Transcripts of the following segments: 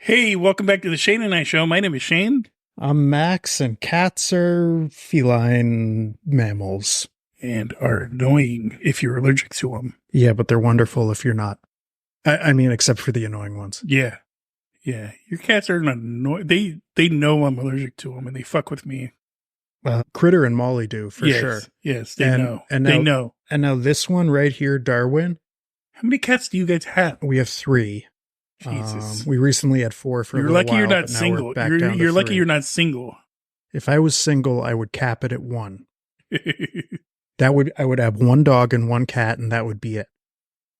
Hey, welcome back to the Shayne and I show. My name is Shayne. I'm Max, and cats are feline mammals. And are annoying if you're allergic to them. Yeah, but they're wonderful if you're not. I mean, except for the annoying ones. Yeah. Yeah. Your cats are not annoying. They know I'm allergic to them and they fuck with me. Critter and Molly do, for sure. Yes, they know. And they know. And now this one right here, Darwin. How many cats do you guys have? We have 3. Jesus. We recently had 4 for You're a little lucky you're while, not but now single. we're back down to You're lucky 3. you're not single. If I was single, I would cap it at 1. I would have 1 dog and 1 cat, and that would be it.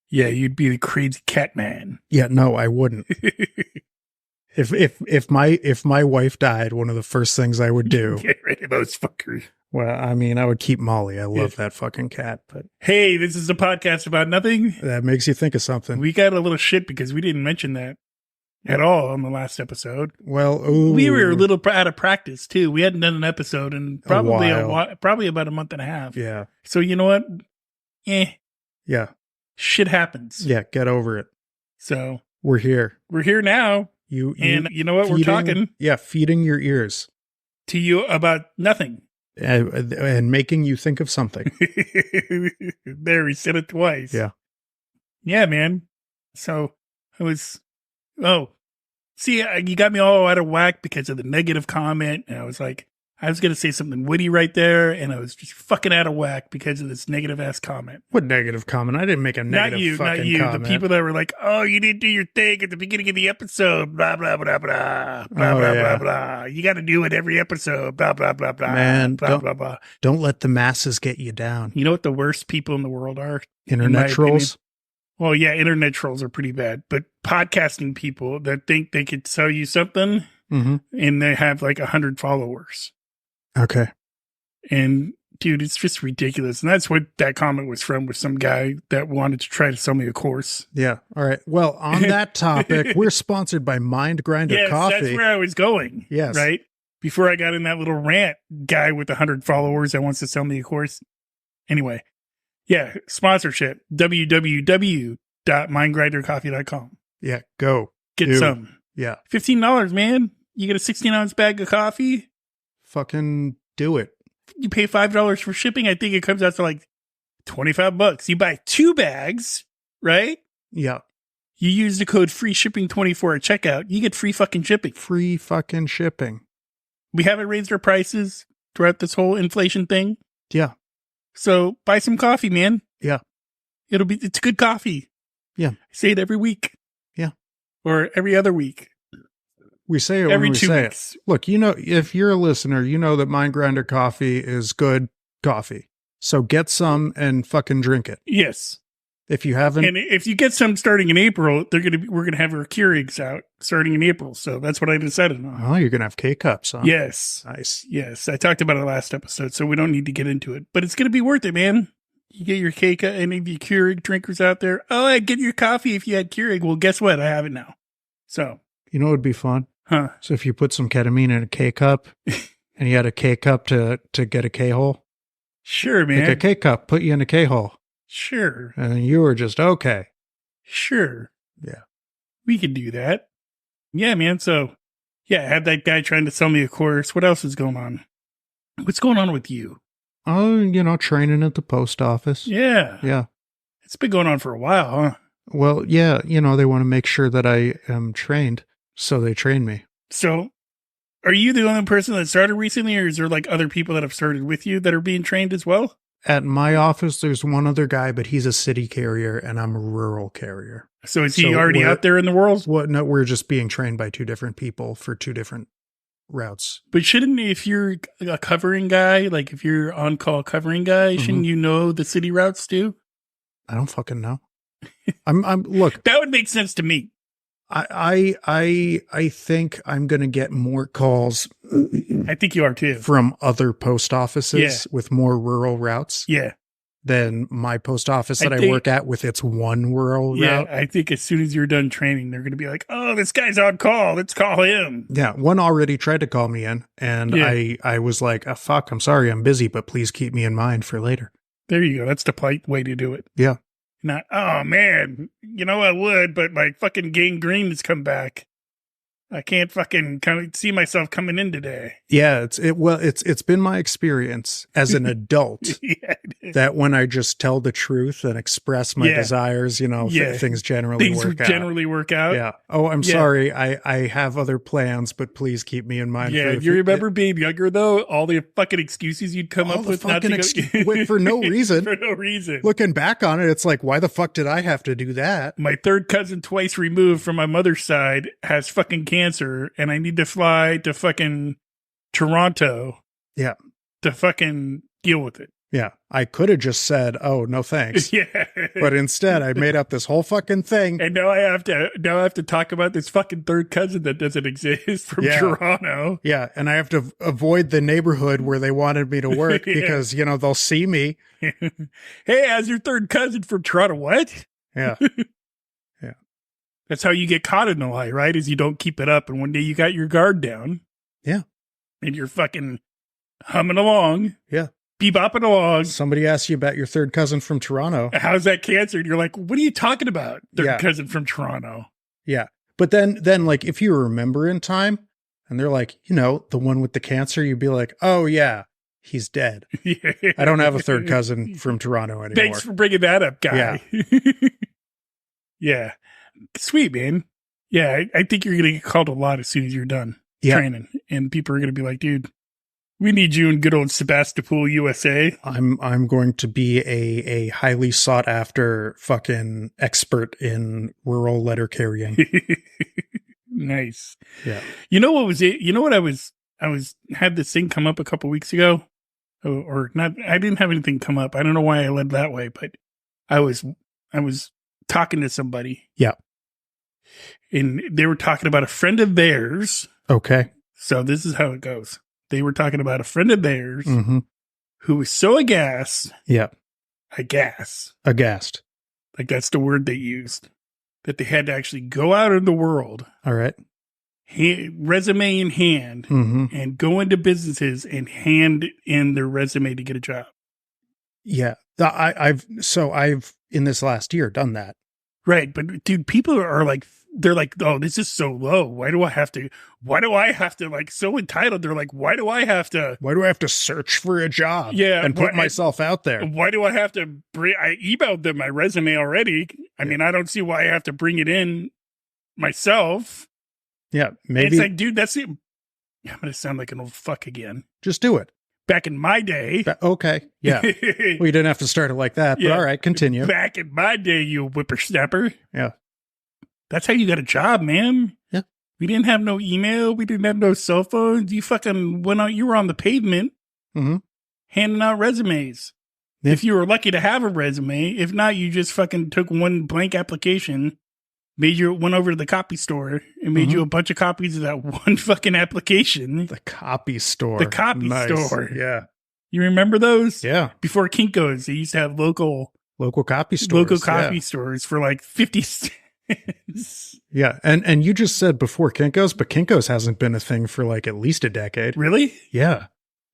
Yeah, you'd be the crazy cat man. Yeah, no, I wouldn't. If my wife died, one of the first things I would do. Get rid of those fuckers. Well, I mean, I would keep Molly. I love that fucking cat, but hey, this is a podcast about nothing. That makes you think of something. We got a little shit because we didn't mention that at all on the last episode. Well, we were a little out of practice too. We hadn't done an episode in probably about a month and a half. Yeah. So you know what? Yeah. Shit happens. Yeah. Get over it. So we're here. We're here now. You know what? We're talking. Yeah. Feeding your ears to you about nothing. And making you think of something. There, he said it twice. Yeah. Yeah, man. So I was, see, you got me all out of whack because of the negative comment. And I was like, I was going to say something witty right there. And I was just fucking out of whack because of this negative ass comment. What negative comment? I didn't make a negative fucking comment. Not you. The people that were like, oh, you didn't do your thing at the beginning of the episode. Blah, blah, blah, blah. Blah, blah, blah, blah. You got to do it every episode. Blah, blah, blah, blah. Man, blah, blah, blah. Don't let the masses get you down. You know what the worst people in the world are? Internet trolls? Well, yeah, internet trolls are pretty bad. But podcasting people that think they could sell you something and they have like 100 followers. Okay. And dude, it's just ridiculous. And that's what that comment was from, with some guy that wanted to try to sell me a course. Yeah. All right. Well, on that topic, we're sponsored by Mind Grinder Coffee. That's where I was going. Yes. Right? Before I got in that little rant, guy with 100 followers that wants to sell me a course. Anyway, yeah, sponsorship, www.mindgrindercoffee.com. Yeah, go. Get some. Yeah. $15, man. You get a 16-ounce bag of coffee. Fucking do it. You pay $5 for shipping. I think it comes out to like $25. You buy 2 bags, right? Yeah. You use the code FREESHIPPING24 at checkout. You get free fucking shipping. Free fucking shipping. We haven't raised our prices throughout this whole inflation thing. Yeah. So buy some coffee, man. Yeah. It's good coffee. Yeah. I say it every week. Yeah. Or every other week. We say it every when we 2 say weeks. It. Look, you know, if you're a listener, you know that Mind Grinder Coffee is good coffee. So get some and fucking drink it. Yes. If you haven't, and if you get some starting in April, we're gonna have our Keurigs out starting in April. So that's what I decided on. Oh, you're gonna have K-cups, huh? Yes. Nice. Yes. I talked about it last episode, so we don't need to get into it. But it's gonna be worth it, man. You get your K-cup, any of you Keurig drinkers out there. Oh, I'd get your coffee if you had Keurig. Well, guess what? I have it now. So you know what would be fun? Huh. So if you put some ketamine in a K-cup and you had a K-cup to get a K-hole. Sure, man. Like a K-cup, put you in a K-hole. Sure. And you were just okay. Sure. Yeah. We could do that. Yeah, man. So, yeah, I had that guy trying to sell me a course. What else is going on? What's going on with you? Oh, you know, training at the post office. Yeah. Yeah. It's been going on for a while, huh? Well, yeah, you know, they want to make sure that I am trained. So they train me. So are you the only person that started recently, or is there like other people that have started with you that are being trained as well? At my office, there's one other guy, but he's a city carrier and I'm a rural carrier. So is he already out there in the world? Well, no, we're just being trained by 2 different people for 2 different routes. But shouldn't, if you're a covering guy, like if you're on-call covering guy, shouldn't you know the city routes too? I don't fucking know. Look. That would make sense to me. I think I'm going to get more calls. I think you are too. From other post offices with more rural routes. Yeah. Than my post office that I work at with its 1 rural route. I think as soon as you're done training, they're going to be like, oh, this guy's on call. Let's call him. Yeah. One already tried to call me in and I was like, oh, fuck, I'm sorry. I'm busy, but please keep me in mind for later. There you go. That's the polite way to do it. Yeah. Not, oh man, you know, I would, but my fucking gangrene has come back. I can't fucking see myself coming in today. Yeah, it's been my experience as an adult Yeah. that when I just tell the truth and express my Yeah. desires, you know, Yeah. things generally work out. generally work out. Yeah. Oh, I'm Yeah. sorry. I have other plans, but please keep me in mind. Yeah, for you remember being younger though? All the fucking excuses you'd come all up the with not to fucking go for no reason. for no reason. Looking back on it, it's like, why the fuck did I have to do that? My third cousin, twice removed from my mother's side, has fucking cancer, and I need to fly to fucking Toronto. Yeah. To fucking deal with it. Yeah. I could have just said, oh, no thanks. Yeah. But instead, I made up this whole fucking thing. And now I have to talk about this fucking third cousin that doesn't exist from Toronto. Yeah. And I have to avoid the neighborhood where they wanted me to work because, you know, they'll see me. Hey, as your third cousin from Toronto, what? Yeah. That's how you get caught in the lie, right? Is you don't keep it up, and one day you got your guard down. Yeah. And you're fucking humming along. Yeah. Bebopping along. Somebody asks you about your third cousin from Toronto. How's that cancer? And you're like, what are you talking about? Third Yeah. cousin from Toronto. Yeah. But then like if you remember in time and they're like, you know, the one with the cancer, you'd be like, oh yeah, he's dead. Yeah. I don't have a third cousin from Toronto anymore. Thanks for bringing that up, guy. Yeah. Yeah. Sweet, man. Yeah, I think you're going to get called a lot as soon as you're done training. And people are going to be like, dude, we need you in good old Sebastopol, USA. I'm going to be a highly sought after fucking expert in rural letter carrying. Nice. Yeah. You know what was it? You know what had this thing come up a couple weeks ago, or not? I didn't have anything come up. I don't know why I led that way, but I was talking to somebody. Yeah. And they were talking about a friend of theirs. Okay. So this is how it goes. They were talking about a friend of theirs who was so aghast. Yeah. Aghast. Like that's the word they used. That they had to actually go out in the world. All right. Resume in hand and go into businesses and hand in their resume to get a job. Yeah. I've in this last year done that. Right. But dude, people are like, they're like, oh, this is so low. Why do I have to like so entitled? They're like, why do I have to search for a job? Yeah. And put myself out there? Why do I have to I emailed them my resume already. I mean, I don't see why I have to bring it in myself. Yeah. Maybe. And it's like, dude, that's it. I'm going to sound like an old fuck again. Just do it. Back in my day. Okay. Yeah. Well, you didn't have to start it like that, but all right, continue. Back in my day, you whippersnapper. Yeah. That's how you got a job, man. Yeah. We didn't have no email. We didn't have no cell phones. You fucking went out. You were on the pavement handing out resumes. Yeah. If you were lucky to have a resume. If not, you just fucking took one blank application, went over to the copy store and made you a bunch of copies of that one fucking application. The copy store. The copy store. Yeah. You remember those? Yeah. Before Kinko's, they used to have local copy stores. Stores for like 50 cents. Yeah. And you just said before Kinko's, but Kinko's hasn't been a thing for like at least a decade. Really? Yeah.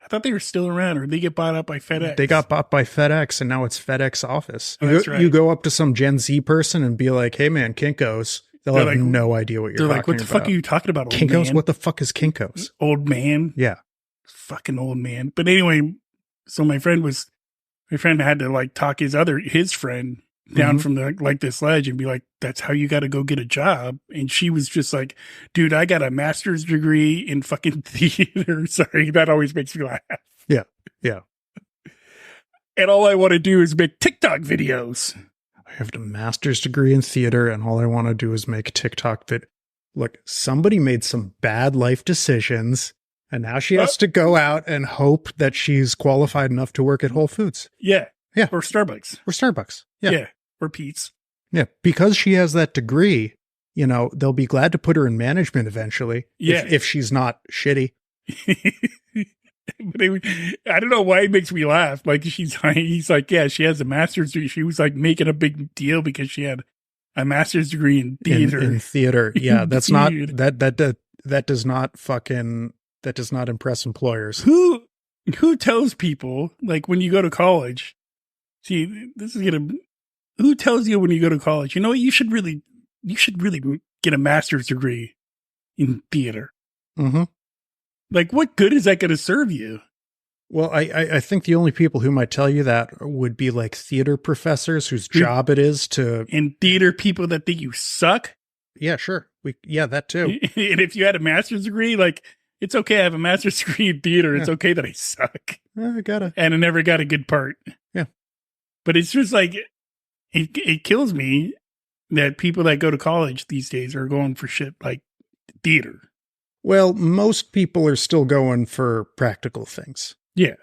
I thought they were still around, or they get bought up by FedEx. They got bought by FedEx, and now it's FedEx office. Oh, that's right. You go up to some Gen Z person and be like, hey man, Kinko's. They'll have no idea what you're talking about. They're like, what the fuck are you talking about, old Kinko's? man? What the fuck is Kinko's? Old man? Yeah. Fucking old man. But anyway, so my friend had to like talk his friend down from this ledge and be like, that's how you got to go get a job. And she was just like, dude, I got a master's degree in fucking theater. Sorry, that always makes me laugh. Yeah. Yeah. And all I want to do is make TikTok videos. I have a master's degree in theater and all I want to do is make TikTok Look, somebody made some bad life decisions and now she has to go out and hope that she's qualified enough to work at Whole Foods. Yeah. Yeah. Or Starbucks. Yeah. Yeah. Or Pete's. Yeah. Because she has that degree, you know, they'll be glad to put her in management eventually. Yeah. If she's not shitty. But I don't know why it makes me laugh. Like he's like, yeah, she has a master's degree. She was like making a big deal because she had a master's degree in theater. In theater. Yeah. That's not, that does not impress employers. Who tells people, like, when you go to college, who tells you when you go to college, you know what, you should really get a master's degree. in theater. Mm-hmm. Like, what good is that going to serve you? Well, I think the only people who might tell you that would be like theater professors whose job it is to... And theater people that think you suck. Yeah, sure. That too. And if you had a master's degree, like, it's okay. I have a master's degree in theater. It's okay that I suck. I gotta. And I never got a good part. Yeah. But it's just like, it kills me that people that go to college these days are going for shit like theater. Well, most people are still going for practical things. Yeah.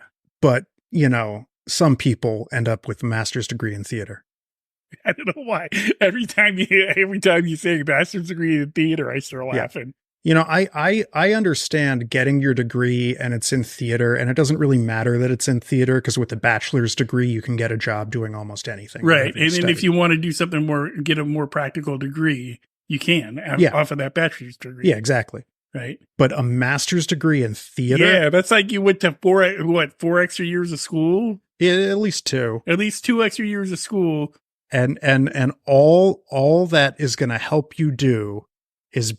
But, some people end up with a master's degree in theater. I don't know why. Every time you say master's degree in theater, I start laughing. I understand getting your degree and it's in theater, and it doesn't really matter that it's in theater because with a bachelor's degree, you can get a job doing almost anything. Right. And then if you want to do something more, get a more practical degree, you can off of that bachelor's degree. Yeah, exactly. Right. But a master's degree in theater? Yeah, that's like you went to 4 extra years of school? Yeah, at least 2. At least 2 extra years of school. And all that is going to help you do is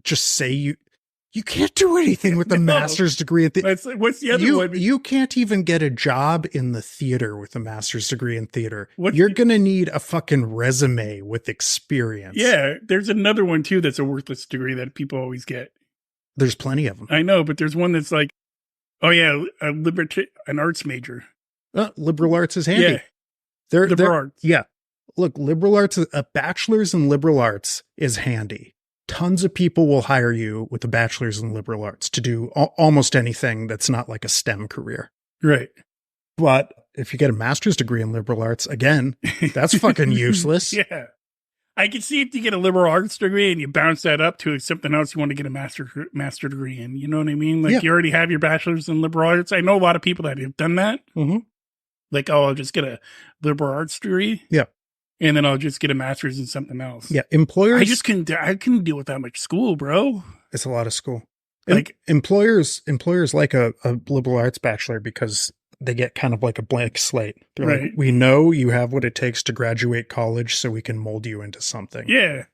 just say you can't do anything with a master's degree at what's the other one? You can't even get a job in the theater with a master's degree in theater. You're going to need a fucking resume with experience. Yeah, there's another one too that's a worthless degree that people always get. There's plenty of them. I know, but there's one that's like, oh yeah, an arts major. Liberal arts is handy. Yeah. Liberal arts. Yeah. Look, liberal arts, a bachelor's in liberal arts is handy. Tons of people will hire you with a bachelor's in liberal arts to do almost anything that's not like a STEM career. Right. But if you get a master's degree in liberal arts, again, that's fucking useless. Yeah. I can see if you get a liberal arts degree and you bounce that up to something else you want to get a master degree in. You know what I mean? Like you already have your bachelor's in liberal arts. I know a lot of people that have done that. Mm-hmm. Like, I'll just get a liberal arts degree. Yeah. And then I'll just get a master's in something else. Yeah. Employers. I couldn't deal with that much school, bro. It's a lot of school. Like employers like a liberal arts bachelor because they get kind of like a blank slate. They're right. Like, we know you have what it takes to graduate college, so we can mold you into something. Yeah.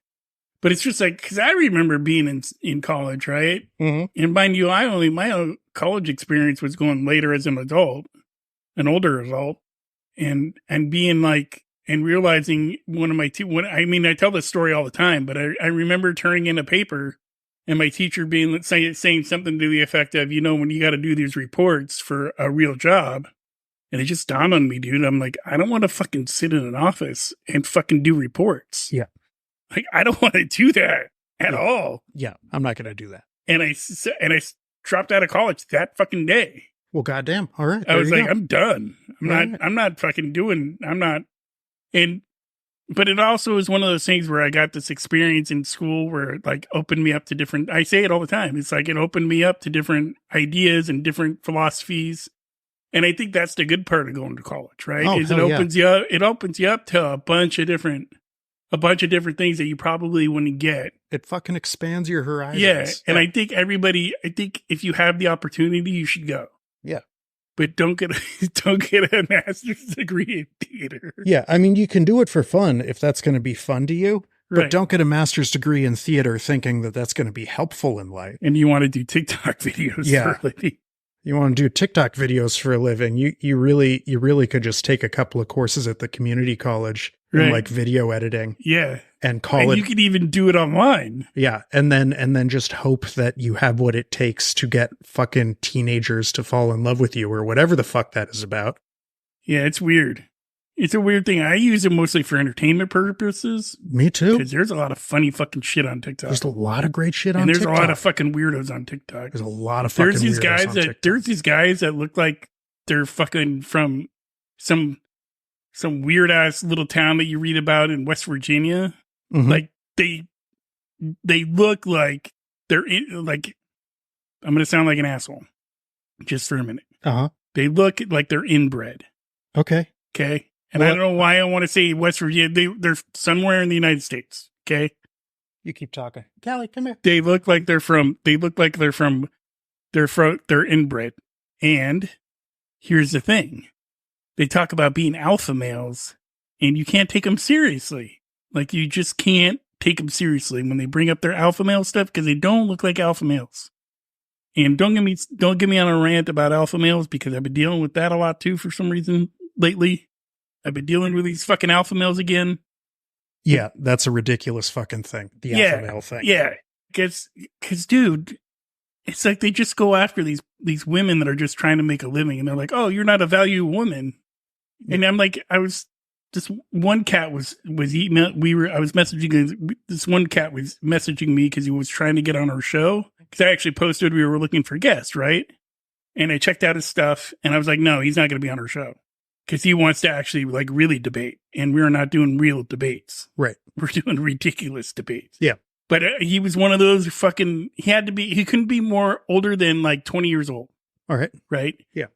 But it's just like, because I remember being in college, right? Mm-hmm. And mind you, my own college experience was going later as an adult, an older adult, and being like, and realizing I tell this story all the time, but I remember turning in a paper and my teacher saying something to the effect of, when you got to do these reports for a real job. And it just dawned on me, dude. I'm like, I don't want to fucking sit in an office and fucking do reports. Yeah. Like, I don't want to do that at all. Yeah. I'm not going to do that. And I dropped out of college that fucking day. Well, goddamn. All right. I was like, I'm done. I'm not fucking doing, but it also is one of those things where I got this experience in school where it like opened me up to different, I say it all the time. It's like, it opened me up to different ideas and different philosophies. And I think that's the good part of going to college, right? Oh, it opens you up to a bunch of different things that you probably wouldn't get. It fucking expands your horizons. Yeah. And I think if you have the opportunity, you should go. Yeah. But don't get a master's degree in theater. Yeah, I mean, you can do it for fun if that's going to be fun to you, but right. Don't get a master's degree in theater thinking that that's going to be helpful in life. And you want to do TikTok videos for a living. You want to do TikTok videos for a living. You really could just take a couple of courses at the community college in like video editing. Yeah. And you could even do it online. Yeah. And then just hope that you have what it takes to get fucking teenagers to fall in love with you or whatever the fuck that is about. Yeah, it's weird. It's a weird thing. I use it mostly for entertainment purposes. Me too. Because there's a lot of funny fucking shit on TikTok. There's a lot of great shit on TikTok. And there's a lot of fucking weirdos on TikTok. There's a lot of fucking weirdos on TikTok. There's these guys that look like they're fucking from some weird ass little town that you read about in West Virginia. Mm-hmm. Like they look like they're in, like, I'm going to sound like an asshole just for a minute. Uh-huh. They look like they're inbred. Okay. And I don't know why I want to say West Virginia. They're somewhere in the United States. Okay. You keep talking. Callie, come here. They look like they're inbred. And here's the thing. They talk about being alpha males and you can't take them seriously. Like, you just can't take them seriously when they bring up their alpha male stuff, because they don't look like alpha males. And don't get me on a rant about alpha males, because I've been dealing with that a lot too for some reason lately. I've been dealing with these fucking alpha males again. Yeah, that's a ridiculous fucking thing. The alpha male thing. Yeah, because dude, it's like they just go after these women that are just trying to make a living, and they're like, "Oh, you're not a value woman," and I'm like, this one cat was email. I was messaging this one cat was messaging me because he was trying to get on our show. Because I actually posted we were looking for guests, right? And I checked out his stuff, and I was like, no, he's not going to be on our show because he wants to actually like really debate, and we're not doing real debates. Right. We're doing ridiculous debates. Yeah. But he was one of those fucking. He couldn't be more older than like 20 years old. All right. Right. Yeah.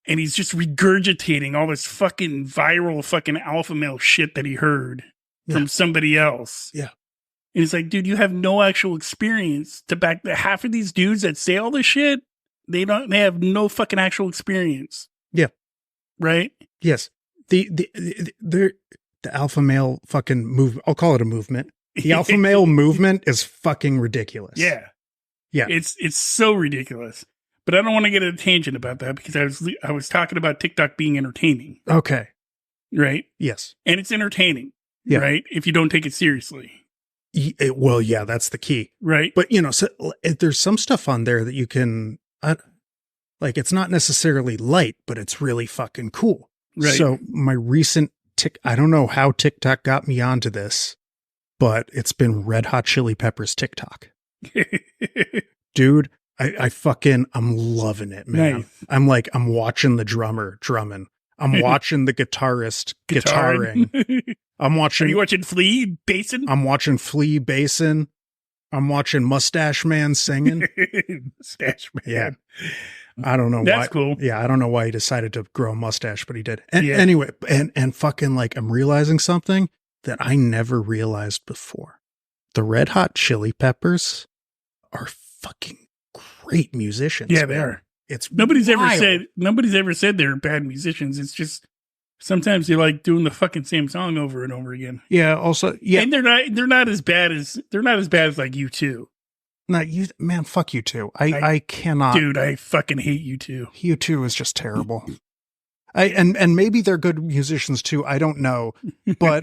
And he's just regurgitating all this fucking viral fucking alpha male shit that he heard from somebody else. Yeah. And it's like, dude, you have no actual experience to back the half of these dudes that say all this shit. They have no fucking actual experience. Yeah. Right. Yes. The alpha male fucking movement. I'll call it a movement. The alpha male movement is fucking ridiculous. Yeah. Yeah. It's so ridiculous. But I don't want to get a tangent about that because I was talking about TikTok being entertaining. Okay. Right. Yes. And it's entertaining. Yeah. Right. If you don't take it seriously. Well, yeah, that's the key. Right. But, so there's some stuff on there that you can, like, it's not necessarily light, but it's really fucking cool. Right. So my recent I don't know how TikTok got me onto this, but it's been Red Hot Chili Peppers TikTok. Dude, I'm loving it, man. Nice. I'm watching the drummer drumming. I'm watching the guitarist guitaring. Are you watching Flea bassin'? I'm watching Flea bassin'. I'm watching Mustache Man singing. Mustache Man. Yeah. I don't know why. That's cool. Yeah, I don't know why he decided to grow a mustache, but he did. And anyway, and fucking like I'm realizing something that I never realized before. The Red Hot Chili Peppers are fucking great musicians. Yeah, they are. It's nobody's ever said they're bad musicians. It's just sometimes they like doing the fucking same song over and over again. Yeah. Also, yeah, and they're not as bad as like U2. Not you, man. Fuck U2. I cannot, dude. I fucking hate U2. U2 is just terrible. And maybe they're good musicians too. I don't know, but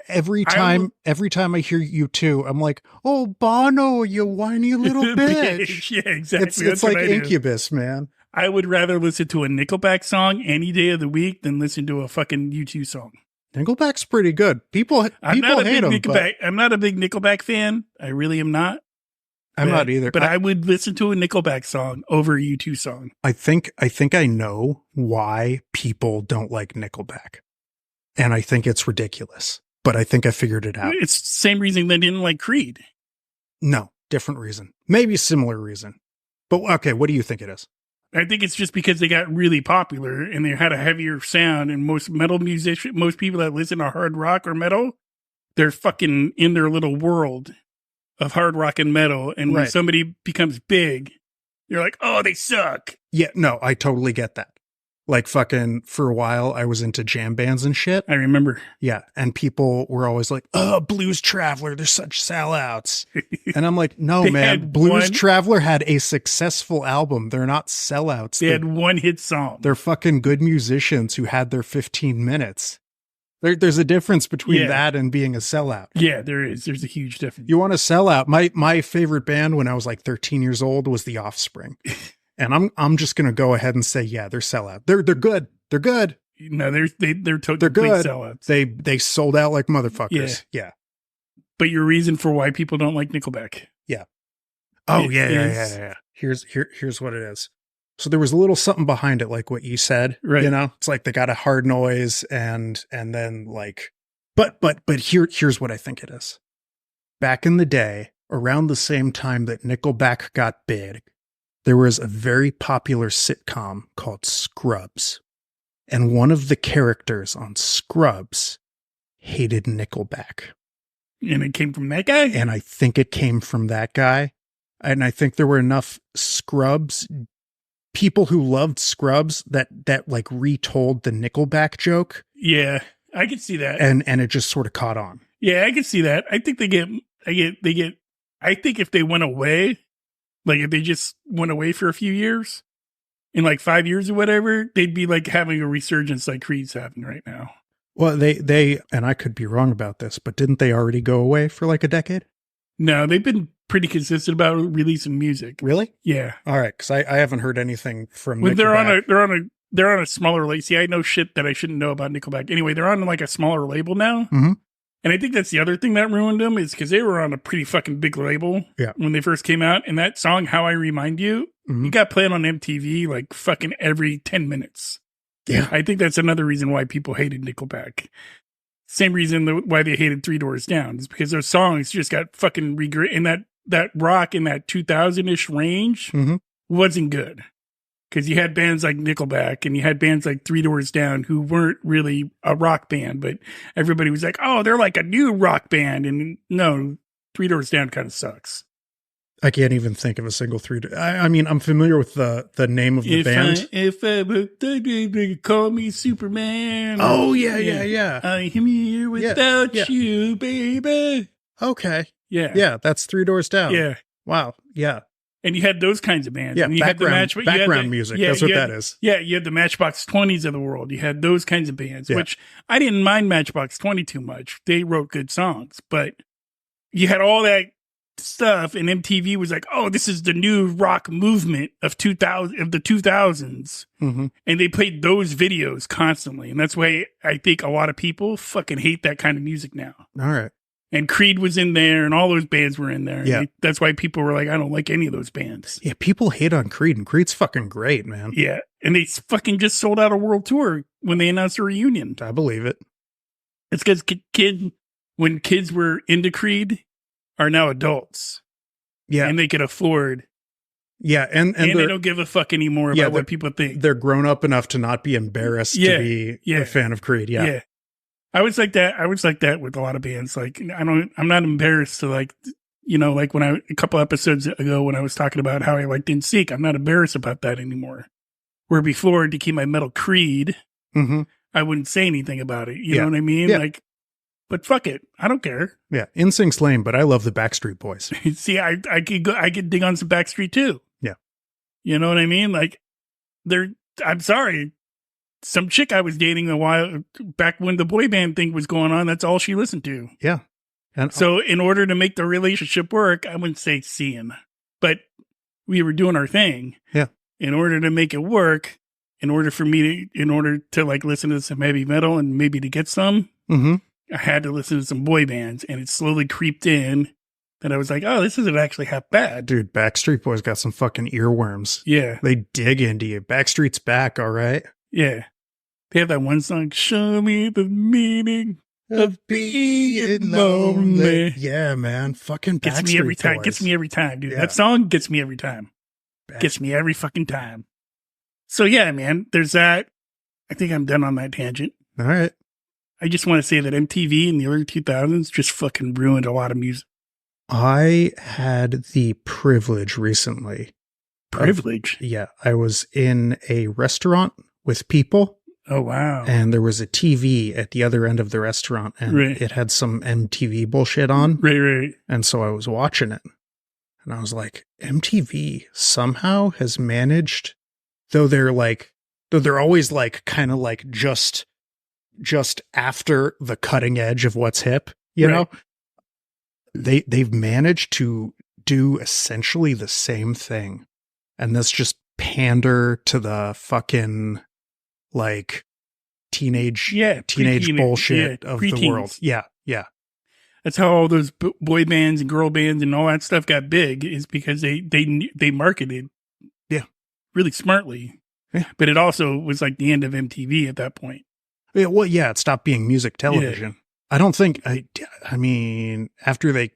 every time I hear U2, I'm like, oh, Bono, you whiny little bitch. Yeah, exactly. It's like Incubus, man. I would rather listen to a Nickelback song any day of the week than listen to a fucking U2 song. Nickelback's pretty good. People hate them. I'm not a big Nickelback fan. I really am not. I'm not either. But I would listen to a Nickelback song over a U2 song. I think I know why people don't like Nickelback. And I think it's ridiculous. But I think I figured it out. It's the same reason they didn't like Creed. No, different reason. Maybe similar reason. But okay, what do you think it is? I think it's just because they got really popular and they had a heavier sound, and most people that listen to hard rock or metal, they're fucking in their little world of hard rock and metal. And when somebody becomes big, you're like, oh, they suck. Yeah, no, I totally get that. Like fucking for a while, I was into jam bands and shit. I remember. Yeah. And people were always like, oh, Blues Traveler, they're such sellouts. And I'm like, no, man, Blues Traveler had a successful album. They're not sellouts. They had one hit song. They're fucking good musicians who had their 15 minutes. There's a difference between that and being a sellout. Yeah, there is. There's a huge difference. You want to sell out. My favorite band when I was like 13 years old was The Offspring. And I'm just going to go ahead and say, yeah, they're sellout. They're good. They're good. No, they're totally good. Sellouts. They sold out like motherfuckers. Yeah. But your reason for why people don't like Nickelback. Yeah. Oh, yeah. Here's what it is. So there was a little something behind it, like what you said. Right. You know, it's like they got a hard noise and then like, but here's what I think it is. Back in the day, around the same time that Nickelback got big, there was a very popular sitcom called Scrubs. And one of the characters on Scrubs hated Nickelback. And it came from that guy? And I think it came from that guy. And I think there were enough Scrubs, people who loved Scrubs that like retold the Nickelback joke. Yeah, I could see that. And it just sort of caught on. Yeah, I can see that. I think I think if they went away, like if they just went away for a few years, in like 5 years or whatever, they'd be like having a resurgence like Creed's having right now. Well, they, and I could be wrong about this, but didn't they already go away for like a decade? No, they've been pretty consistent about releasing music. Really? Yeah. All right, because I haven't heard anything from. Well, Nickelback. they're on a smaller label. See, I know shit that I shouldn't know about Nickelback. Anyway, they're on like a smaller label now. Mm-hmm. And I think that's the other thing that ruined them is because they were on a pretty fucking big label when they first came out. And that song, How I Remind You, you got played on MTV like fucking every 10 minutes. Yeah. I think that's another reason why people hated Nickelback. Same reason why they hated Three Doors Down is because those songs just got fucking and that rock in that 2000-ish range wasn't good. Because you had bands like Nickelback and you had bands like Three Doors Down who weren't really a rock band, but everybody was like, oh, they're like a new rock band. And no, Three Doors Down kind of sucks. I can't even think of a single I mean, I'm familiar with the name of the band. If I call me Superman. Oh, yeah. I'm here without you, baby. Okay. Yeah. Yeah, that's Three Doors Down. Yeah. Wow. Yeah. And you had those kinds of bands. Yeah, and you background music. That's what that is. Yeah, you had the Matchbox 20s of the world. You had those kinds of bands, which I didn't mind Matchbox 20 too much. They wrote good songs, but you had all that stuff, and MTV was like, "Oh, this is the new rock movement of the 2000s," and they played those videos constantly, and that's why I think a lot of people fucking hate that kind of music now. All right. And Creed was in there, and all those bands were in there. Yeah. That's why people were like, I don't like any of those bands. Yeah, people hate on Creed, and Creed's fucking great, man. Yeah. And they fucking just sold out a world tour when they announced a reunion. I believe it. It's because when kids were into Creed, are now adults. Yeah. And they could afford. Yeah. And they don't give a fuck anymore about what people think. They're grown up enough to not be embarrassed to be a fan of Creed. Yeah. Yeah. I was like that with a lot of bands. Like, I'm not embarrassed to like, like a couple episodes ago when I was talking about how I liked NSYNC, I'm not embarrassed about that anymore. Where before, to keep my metal Creed, I wouldn't say anything about it. You know what I mean? Yeah. Like, but fuck it. I don't care. Yeah. NSYNC's lame, but I love the Backstreet Boys. See, I could dig on some Backstreet too. Yeah. You know what I mean? Like, I'm sorry. Some chick I was dating a while back when the boy band thing was going on, that's all she listened to. Yeah. And so in order to make the relationship work, I wouldn't say seeing, but we were doing our thing. Yeah. In order to make it work, in order to like listen to some heavy metal and maybe to get some, I had to listen to some boy bands, and it slowly creeped in that I was like, oh, this isn't actually half bad. Dude, Backstreet Boys got some fucking earworms. Yeah. They dig into you. Backstreet's back, all right? Yeah. They have that one song, Show Me the Meaning of Being Lonely. Yeah, man. Fucking Gets me every time. Gets me every time, dude. Yeah. That song gets me every time. Gets me every fucking time. So yeah, man, there's that. I think I'm done on that tangent. All right. I just want to say that MTV in the early 2000s just fucking ruined a lot of music. I had the privilege recently. Yeah. I was in a restaurant with people. Oh, wow. And there was a TV at the other end of the restaurant, and it had some MTV bullshit on. Right. And so I was watching it, and I was like, MTV somehow has managed, though they're always like kind of like just after the cutting edge of what's hip, you know, they've managed to do essentially the same thing. And that's just pander to the fucking like teenage bullshit of the world. Yeah. Yeah. That's how all those boy bands and girl bands and all that stuff got big, is because they marketed really smartly. Yeah. But it also was like the end of MTV at that point. Yeah, well, yeah, it stopped being music television. Yeah. I don't think, I mean, after they,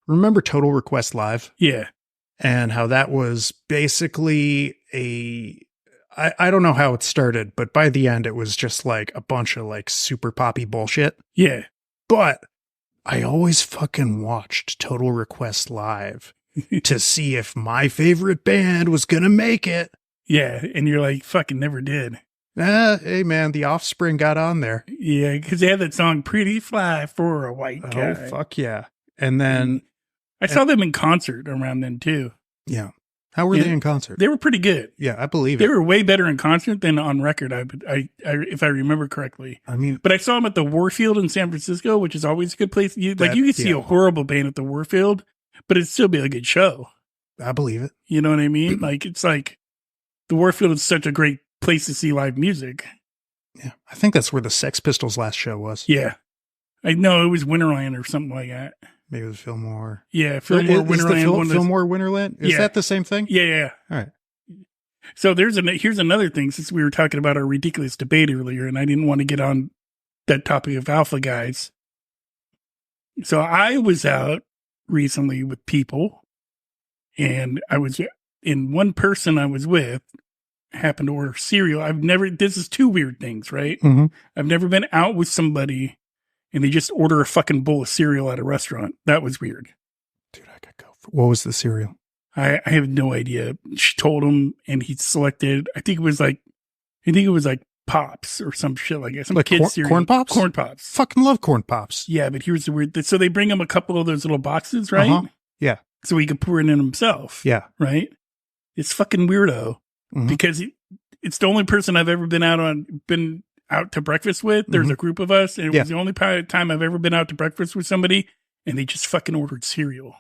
remember Total Request Live? Yeah. And how that was basically I don't know how it started, but by the end, it was just like a bunch of like super poppy bullshit. Yeah. But I always fucking watched Total Request Live to see if my favorite band was going to make it. Yeah. And you're like, fucking never did. Hey man, the Offspring got on there. Yeah, because they had that song "Pretty Fly for a White Guy." Oh fuck yeah! And then I saw them in concert around then too. yeah, how were they in concert? They were pretty good. Yeah, I believe They it. were way better in concert than on record. I if I remember correctly. I mean, But I saw them at the Warfield in San Francisco, which is always a good place. You can see a horrible band at the Warfield, but it'd still be a good show. I believe it. You know what I mean? Like it's like the Warfield is such a great place to see live music. Yeah, I think that's where the Sex Pistols' last show was. Yeah, I know it was Winterland or something like that. Maybe it was Fillmore. Yeah, Fillmore Winterland. Fillmore Winterland? Is that the same thing? Yeah. All right. So here's another thing, since we were talking about our ridiculous debate earlier, and I didn't want to get on that topic of alpha guys. So I was out recently with people, and one person I was with happened to order cereal. This is two weird things, right? Mm-hmm. I've never been out with somebody and they just order a fucking bowl of cereal at a restaurant. That was weird. Dude, I could go. What was the cereal? I have no idea. She told him and he selected, I think it was like Pops or some shit like that. Some like kids cereal. Corn Pops? Corn Pops. Fucking love Corn Pops. Yeah, but here's the weird. So they bring him a couple of those little boxes, right? Uh-huh. Yeah. So he could pour it in himself. Yeah. Right? It's fucking weirdo because it's the only person I've ever been out to breakfast with. There's a group of us, and it was the only time I've ever been out to breakfast with somebody, and they just fucking ordered cereal.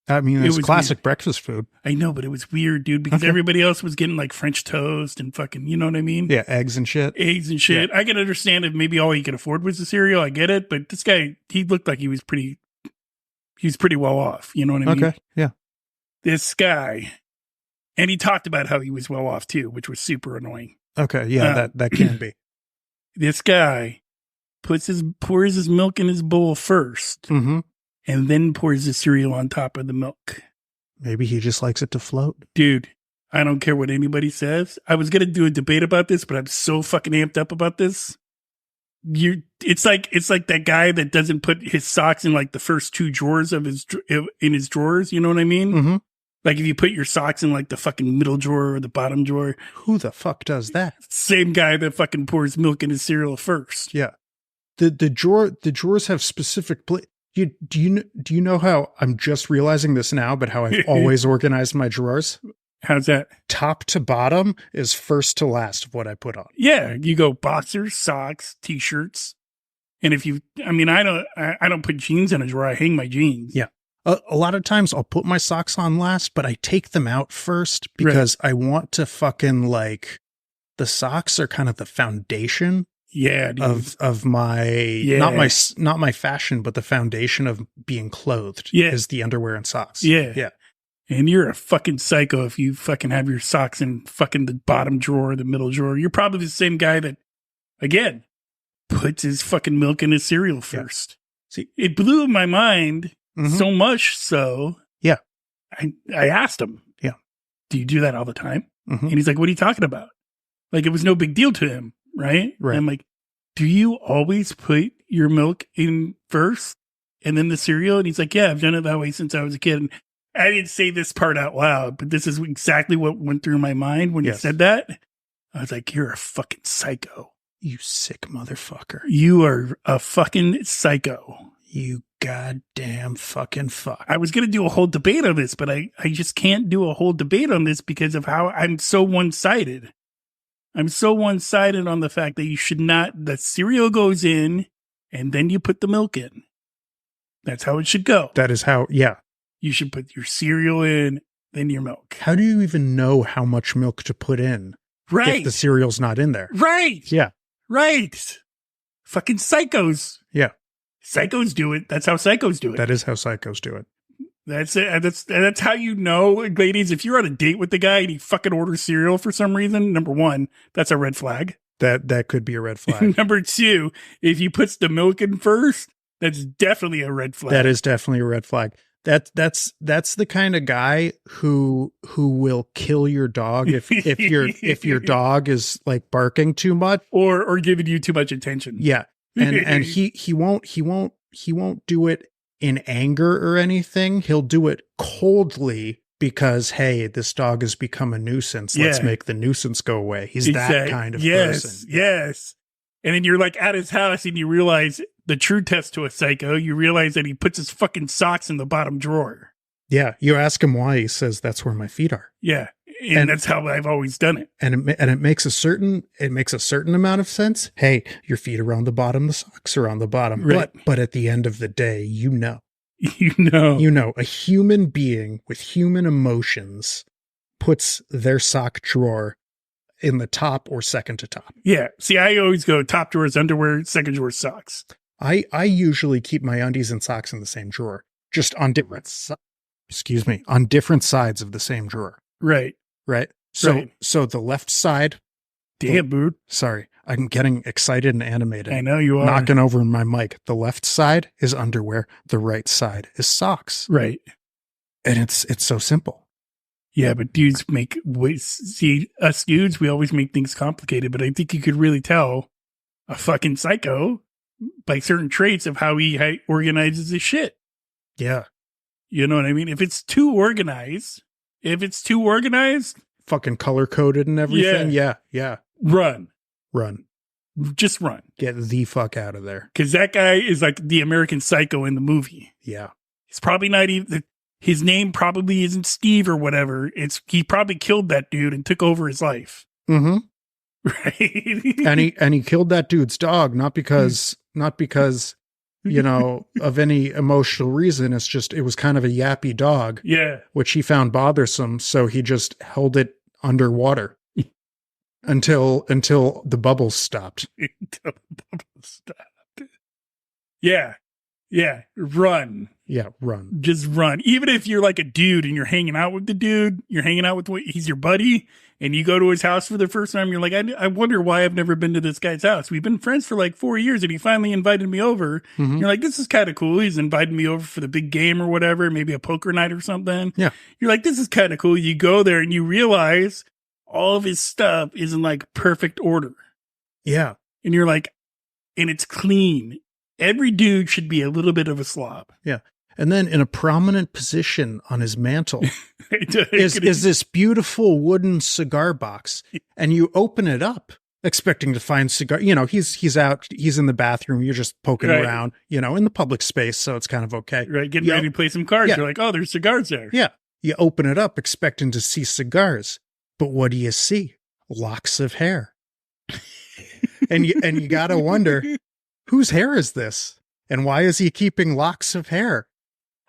I mean, it's classic breakfast food. I know, but it was weird, dude, because everybody else was getting like French toast and fucking, you know what I mean? Yeah, eggs and shit. Yeah. I can understand if maybe all he could afford was the cereal. I get it, but this guy, he looked like he was pretty well off. You know what I mean? Okay, yeah. This guy, and he talked about how he was well off too, which was super annoying. Okay, yeah, that can be. This guy pours his milk in his bowl first, and then pours the cereal on top of the milk. Maybe he just likes it to float. Dude, I don't care what anybody says. I was going to do a debate about this, but I'm so fucking amped up about this. It's like that guy that doesn't put his socks in like the first two drawers of his drawers. You know what I mean? Mm-hmm. Like if you put your socks in like the fucking middle drawer or the bottom drawer. Who the fuck does that? Same guy that fucking pours milk in his cereal first. Yeah. The drawers have specific do you know how I'm just realizing this now, but how I've always organized my drawers? How's that? Top to bottom is first to last of what I put on. Yeah, you go boxers, socks, t-shirts. And I don't put jeans in a drawer. I hang my jeans. Yeah. A lot of times I'll put my socks on last, but I take them out first because I want to fucking like the socks are kind of the foundation. Yeah, dude. Of my not my fashion, but the foundation of being clothed is the underwear and socks. Yeah. Yeah. And you're a fucking psycho if you fucking have your socks in fucking the bottom drawer, the middle drawer. You're probably the same guy that, again, puts his fucking milk in his cereal first. Yeah. See, it blew my mind so much so. Yeah. I asked him, do you do that all the time? And he's like, what are you talking about? Like, it was no big deal to him, right? Right. And I'm like, do you always put your milk in first and then the cereal? And he's like, yeah, I've done it that way since I was a kid. And I didn't say this part out loud, but this is exactly what went through my mind when you said that. I was like, you're a fucking psycho. You sick motherfucker. You are a fucking psycho. You goddamn fucking fuck. I was going to do a whole debate on this, but I just can't do a whole debate on this because of how I'm so one-sided. I'm so one-sided on the fact that you should not, the cereal goes in and then you put the milk in. That's how it should go. That is how, You should put your cereal in, then your milk. How do you even know how much milk to put in? Right. If the cereal's not in there. Right. Yeah. Right. Fucking psychos. Yeah. Psychos do it. That's how psychos do it. That is how psychos do it. That's it. That's how you know, ladies, if you're on a date with the guy and he fucking orders cereal for some reason, number one, that's a red flag. That could be a red flag. Number two, if he puts the milk in first, that's definitely a red flag. That is definitely a red flag. That's the kind of guy who will kill your dog if your dog is like barking too much or giving you too much attention. Yeah. And he won't do it in anger or anything. He'll do it coldly because, hey, this dog has become a nuisance. Let's Yeah. make the nuisance go away. He's that kind of yes, person. Yes. And then you're like at his house and you realize the true test to a psycho. You realize that he puts his fucking socks in the bottom drawer. Yeah. You ask him why, he says, that's where my feet are. Yeah. And that's how I've always done it. And it makes a certain amount of sense. Hey, your feet are on the bottom, the socks are on the bottom. Right. But at the end of the day, you know, a human being with human emotions puts their sock drawer in the top or second to top. Yeah. See, I always go top drawer is underwear, second drawer socks. I usually keep my undies and socks in the same drawer, just on different sides of the same drawer. Right. Right. So the left side. Damn, dude. Sorry. I'm getting excited and animated. I know you are. Knocking over my mic. The left side is underwear. The right side is socks. Right. And it's so simple. Yeah, but dudes us dudes, we always make things complicated, but I think you could really tell a fucking psycho by certain traits of how he organizes his shit. Yeah. You know what I mean? If it's too organized, fucking color coded and everything. Yeah. Run. Just run. Get the fuck out of there. Because that guy is like the American Psycho in the movie. Yeah. He's probably not even, his name probably isn't Steve or whatever. He probably killed that dude and took over his life. Mm-hmm. Right. and he killed that dude's dog, not because, you know, of any emotional reason. It's just, it was kind of a yappy dog. Yeah. Which he found bothersome. So he just held it underwater until the bubbles stopped. Yeah. Yeah. Run. Yeah. Run. Just run. Even if you're like a dude and you're hanging out with the dude, he's your buddy, and you go to his house for the first time, you're like, I wonder why I've never been to this guy's house. We've been friends for like 4 years and he finally invited me over. Mm-hmm. You're like, this is kind of cool. He's invited me over for the big game or whatever, maybe a poker night or something. Yeah. You're like, this is kind of cool. You go there and you realize all of his stuff is in like perfect order. Yeah. And you're like, and it's clean. Every dude should be a little bit of a slob. Yeah. And then in a prominent position on his mantle is this beautiful wooden cigar box. And you open it up expecting to find cigar. You know, he's in the bathroom. You're just poking around, you know, in the public space. So it's kind of okay. Right. Getting ready to play some cards. Yeah. You're like, oh, there's cigars there. Yeah. You open it up expecting to see cigars. But what do you see? Locks of hair. and you got to wonder, whose hair is this? And why is he keeping locks of hair?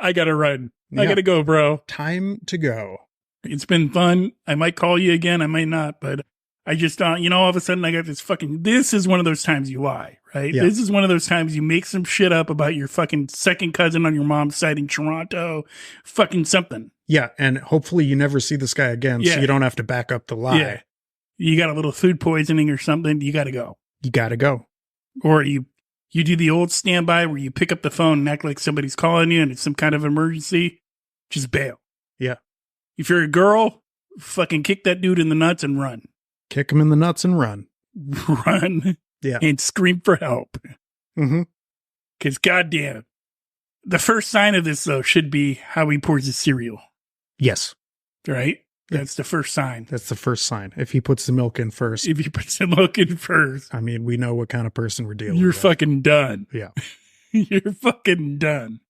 I got to run. Yeah. I got to go, bro. Time to go. It's been fun. I might call you again. I might not, but I just, all of a sudden I got this is one of those times you lie, right? Yeah. This is one of those times you make some shit up about your fucking second cousin on your mom's side in Toronto, fucking something. Yeah. And hopefully you never see this guy again. Yeah. So you don't have to back up the lie. Yeah. You got a little food poisoning or something. You got to go. You got to go. Or you do the old standby where you pick up the phone and act like somebody's calling you and it's some kind of emergency. Just bail. Yeah. If you're a girl, fucking kick that dude in the nuts and run. Kick him in the nuts and run. Run. Yeah. And scream for help. Mm-hmm. Because goddamn, the first sign of this though should be how he pours his cereal. Yes. Right? That's the first sign. That's the first sign. If he puts the milk in first. If he puts the milk in first. I mean, we know what kind of person we're dealing with. You're fucking done. Yeah. You're fucking done.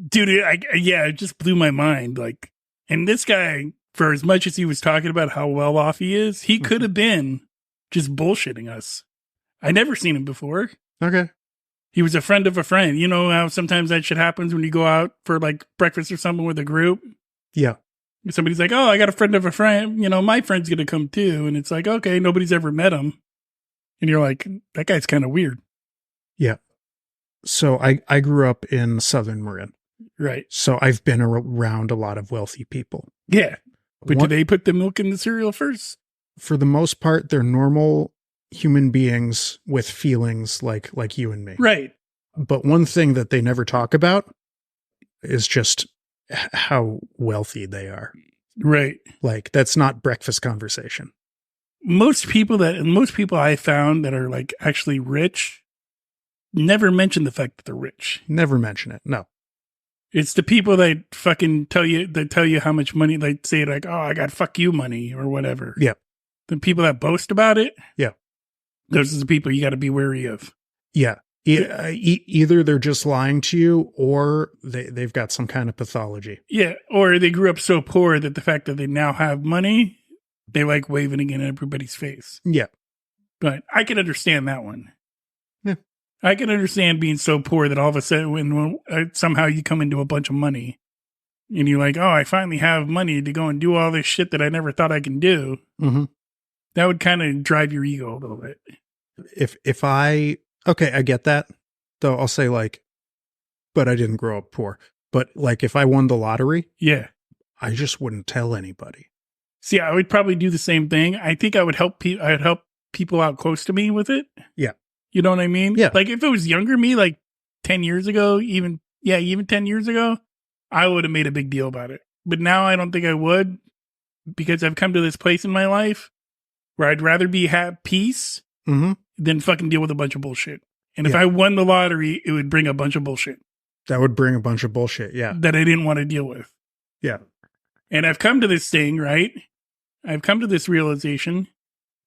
Dude, it just blew my mind. Like, and this guy, for as much as he was talking about how well off he is, he could have been just bullshitting us. I never seen him before. Okay. He was a friend of a friend. You know how sometimes that shit happens when you go out for like breakfast or something with a group? Yeah. Somebody's like, oh, I got a friend of a friend. You know, my friend's going to come too. And it's like, okay, nobody's ever met him. And you're like, that guy's kind of weird. Yeah. So I grew up in Southern Marin. Right. So I've been around a lot of wealthy people. Yeah. But do they put the milk in the cereal first? For the most part, they're normal human beings with feelings like you and me. Right. But one thing that they never talk about is just how wealthy they are. Right. Like, that's not breakfast conversation. Most people I found that are like actually rich never mention the fact that they're rich. Never mention it. No. It's the people that fucking tell you how much money, they say like, oh, I got fuck you money or whatever. Yeah. The people that boast about it. Yeah. Those are the people you got to be wary of. Yeah. Either they're just lying to you or they've got some kind of pathology. Yeah. Or they grew up so poor that the fact that they now have money, they like waving it in everybody's face. Yeah. But I can understand that one. Yeah. I can understand being so poor that all of a sudden when somehow you come into a bunch of money and you're like, oh, I finally have money to go and do all this shit that I never thought I can do. Mm-hmm. That would kind of drive your ego a little bit. Okay, I get that. Though I'll say like, but I didn't grow up poor. But like if I won the lottery, yeah, I just wouldn't tell anybody. See, I would probably do the same thing. I think I would help I'd help people out close to me with it. Yeah. You know what I mean? Yeah. Like if it was younger me, like 10 years ago, even 10 years ago, I would have made a big deal about it. But now I don't think I would, because I've come to this place in my life where I'd rather have peace than fucking deal with a bunch of bullshit. And if I won the lottery, it would bring a bunch of bullshit. That would bring a bunch of bullshit. Yeah. That I didn't want to deal with. Yeah. And I've come to this thing, right? I've come to this realization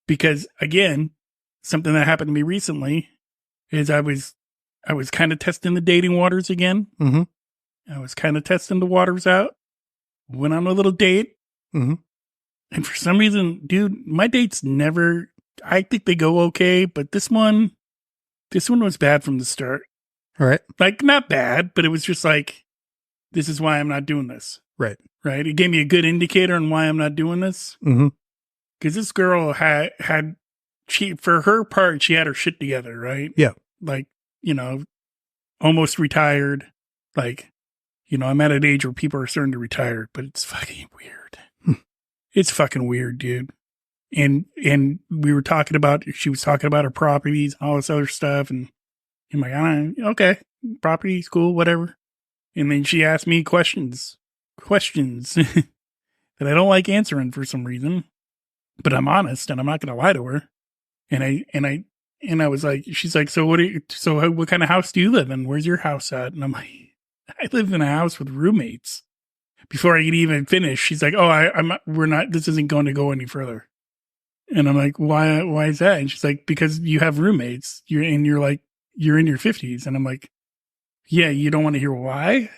because, again, something that happened to me recently is I was kind of testing the dating waters again. Mm-hmm. I was kind of testing the waters out. Went on a little date. Mm-hmm. And for some reason, dude, my dates never, I think they go okay, but this one was bad from the start. All right. Like, not bad, but it was just like, this is why I'm not doing this. Right. Right. It gave me a good indicator on why I'm not doing this. Mm-hmm. Because this girl had for her part, she had her shit together, right? Yeah. Like, almost retired. Like, I'm at an age where people are starting to retire, but it's fucking weird. It's fucking weird, dude. And we were she was talking about her properties, all this other stuff. And I'm like, okay, property's cool, whatever. And then she asked me questions that I don't like answering for some reason, but I'm honest and I'm not going to lie to her. And I was like, she's like, so what kind of house do you live in? Where's your house at? And I'm like, I live in a house with roommates. Before I could even finish, she's like, oh, this isn't going to go any further. And I'm like, why is that? And she's like, because you have roommates. You're in your 50s. And I'm like, yeah, you don't want to hear why?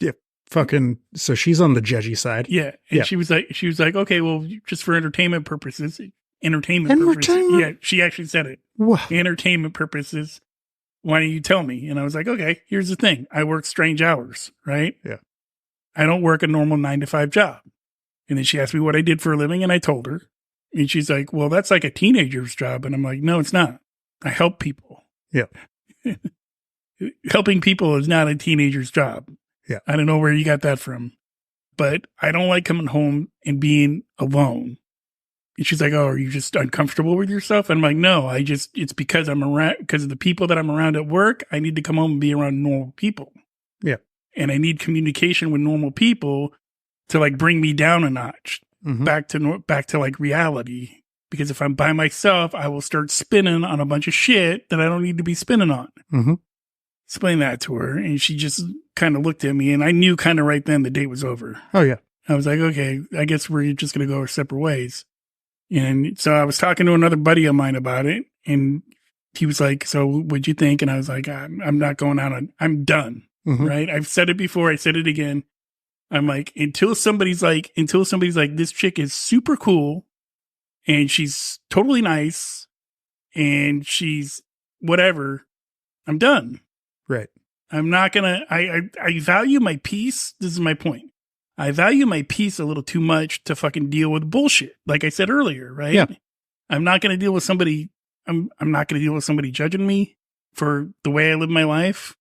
Yeah. Fucking, so she's on the judgy side. Yeah. And she was like, okay, well, just for entertainment purposes. Yeah, she actually said it. What? Entertainment purposes. Why don't you tell me? And I was like, okay, here's the thing. I work strange hours, right? Yeah. I don't work a normal 9-to-5 job. And then she asked me what I did for a living, and I told her. And she's like, well, that's like a teenager's job. And I'm like, no, it's not. I help people. Yeah. Helping people is not a teenager's job. Yeah. I don't know where you got that from. But I don't like coming home and being alone. And she's like, oh, are you just uncomfortable with yourself? And I'm like, no, it's because because of the people that I'm around at work. I need to come home and be around normal people. Yeah. And I need communication with normal people to like bring me down a notch back to like reality. Because if I'm by myself, I will start spinning on a bunch of shit that I don't need to be spinning on. Mm-hmm. Explain that to her. And she just kind of looked at me, and I knew kind of right then the date was over. Oh, yeah. I was like, okay, I guess we're just going to go our separate ways. And so I was talking to another buddy of mine about it, and he was like, so what'd you think? And I was like, I'm not going out I'm done. Mm-hmm. Right. I've said it before. I said it again. I'm like, until somebody's like, this chick is super cool and she's totally nice and she's whatever, I'm done. Right. I'm not going to, I value my peace. This is my point. I value my peace a little too much to fucking deal with bullshit. Like I said earlier, right? Yeah. I'm not going to deal with somebody. I'm not going to deal with somebody judging me for the way I live my life.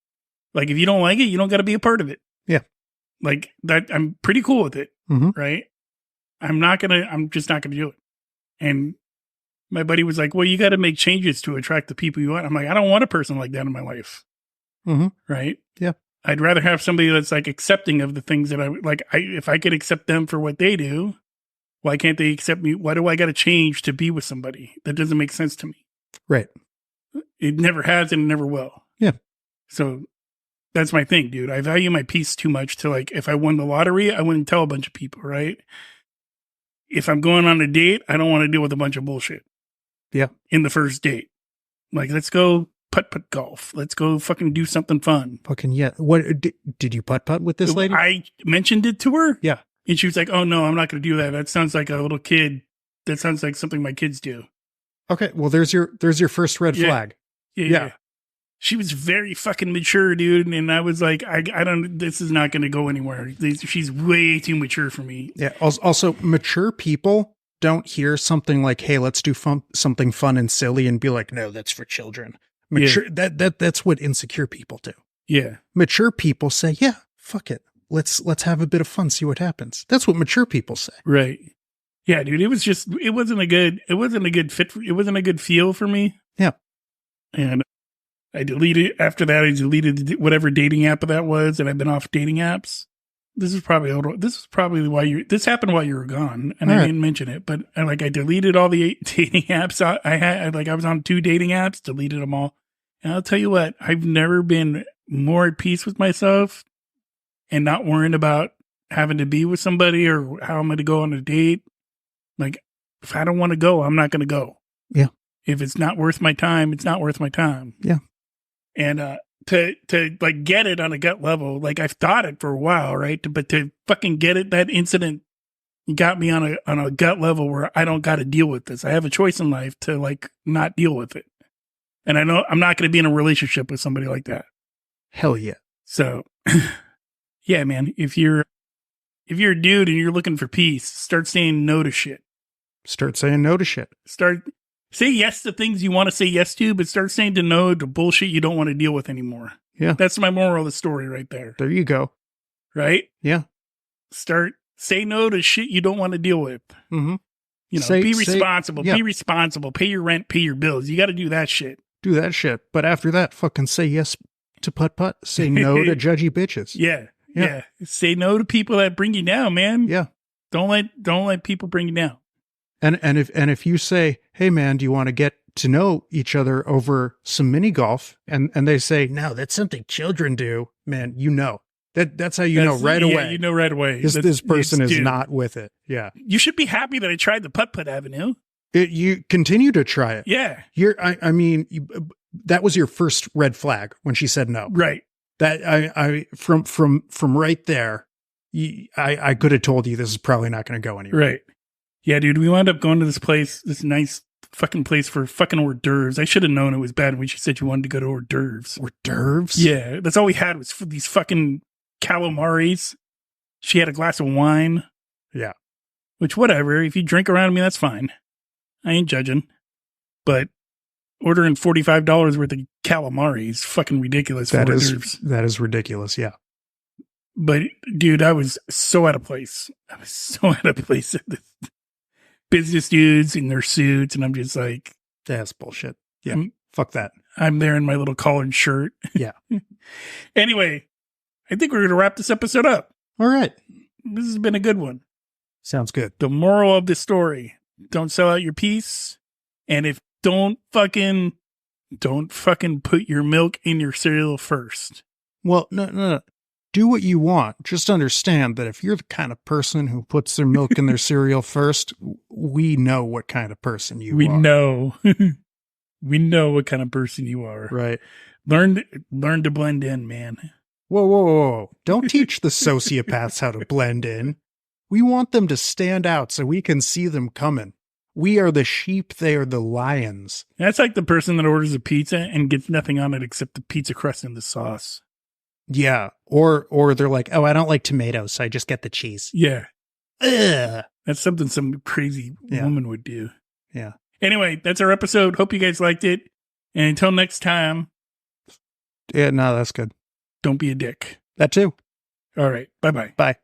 Like, if you don't like it, you don't got to be a part of it. Yeah. Like that. I'm pretty cool with it. Mm-hmm. Right. I'm just not going to do it. And my buddy was like, well, you got to make changes to attract the people you want. I'm like, I don't want a person like that in my life. Mm-hmm. Right. Yeah. I'd rather have somebody that's like accepting of the things that I like. If I could accept them for what they do, why can't they accept me? Why do I got to change to be with somebody? That doesn't make sense to me. Right. It never has and never will. Yeah. So That's my thing, dude. I value my peace too much to like, if I won the lottery, I wouldn't tell a bunch of people, right? If I'm going on a date, I don't want to deal with a bunch of bullshit. Yeah. In the first date. Like, let's go putt-putt golf. Let's go fucking do something fun. Fucking yeah. What did you putt-putt with this lady? I mentioned it to her. Yeah. And she was like, oh no, I'm not going to do that. That sounds like a little kid. That sounds like something my kids do. Okay. Well, there's your first red flag. Yeah. She was very fucking mature, dude. And I was like, I don't, this is not going to go anywhere. She's way too mature for me. Yeah. Also, mature people don't hear something like, hey, let's do something fun and silly and be like, no, that's for children. Mature, that's what insecure people do. Yeah. Mature people say, yeah, fuck it. Let's have a bit of fun, see what happens. That's what mature people say. Right. Yeah, dude. It wasn't a good fit. It wasn't a good feel for me. Yeah. And after that, I deleted whatever dating app that was, and I've been off dating apps. This happened while you were gone, and I didn't mention it, but I deleted all the dating apps I had. I was on 2 dating apps, deleted them all. And I'll tell you what, I've never been more at peace with myself and not worrying about having to be with somebody or how I'm going to go on a date. Like, if I don't want to go, I'm not going to go. Yeah. If it's not worth my time, it's not worth my time. Yeah. And to like get it on a gut level, like I've thought it for a while, right? But to fucking get it, that incident got me on a gut level where I don't got to deal with this. I have a choice in life to like not deal with it. And I know I'm not going to be in a relationship with somebody like that. Hell yeah. So yeah, man, if you're a dude and you're looking for peace, start saying no to shit. Start saying no to shit. Say yes to things you want to say yes to, but start saying no to bullshit you don't want to deal with anymore. Yeah. That's my moral of the story right there. There you go. Right? Yeah. Say no to shit you don't want to deal with. Mm-hmm. You know, be responsible. Be responsible. Pay your rent, pay your bills. You got to do that shit. Do that shit. But after that, fucking say yes to putt-putt. Say no to judgy bitches. Yeah. Say no to people that bring you down, man. Yeah. Don't let people bring you down. And if you say, hey man, do you want to get to know each other over some mini golf? And they say, no, that's something children do, man, you know. That's how you know right away. Yeah, you know right away. This person is not with it. Yeah. You should be happy that I tried the putt-putt avenue. You continue to try it. Yeah. I mean, that was your first red flag when she said no. Right. That from right there, I could have told you this is probably not going to go anywhere. Right. Yeah, dude, we wound up going to this nice fucking place for fucking hors d'oeuvres. I should have known it was bad when she said you wanted to go to hors d'oeuvres. Hors d'oeuvres? Yeah, that's all we had was these fucking calamaris. She had a glass of wine. Yeah. Which, whatever, if you drink around me, that's fine. I ain't judging. But ordering $45 worth of calamari is fucking ridiculous. That is ridiculous, yeah. But, dude, I was so out of place. I was so out of place at this. Business dudes in their suits, and I'm just like, that's bullshit. Yeah, fuck that. I'm there in my little collared shirt. Yeah. Anyway, I think we're going to wrap this episode up. All right. This has been a good one. Sounds good. The moral of the story: don't sell out your piece, and don't fucking put your milk in your cereal first. Well, no. Do what you want. Just understand that if you're the kind of person who puts their milk in their cereal first, we know what kind of person you are. We know. We know what kind of person you are. Right. Learn to blend in, man. Whoa. Don't teach the sociopaths how to blend in. We want them to stand out so we can see them coming. We are the sheep. They are the lions. That's like the person that orders a pizza and gets nothing on it except the pizza crust and the sauce. Yeah. Or they're like, oh, I don't like tomatoes, so I just get the cheese. Yeah. Ugh. That's something some crazy woman would do. Yeah. Anyway, that's our episode. Hope you guys liked it. And until next time. Yeah, no, that's good. Don't be a dick. That too. All right. Bye-bye. Bye.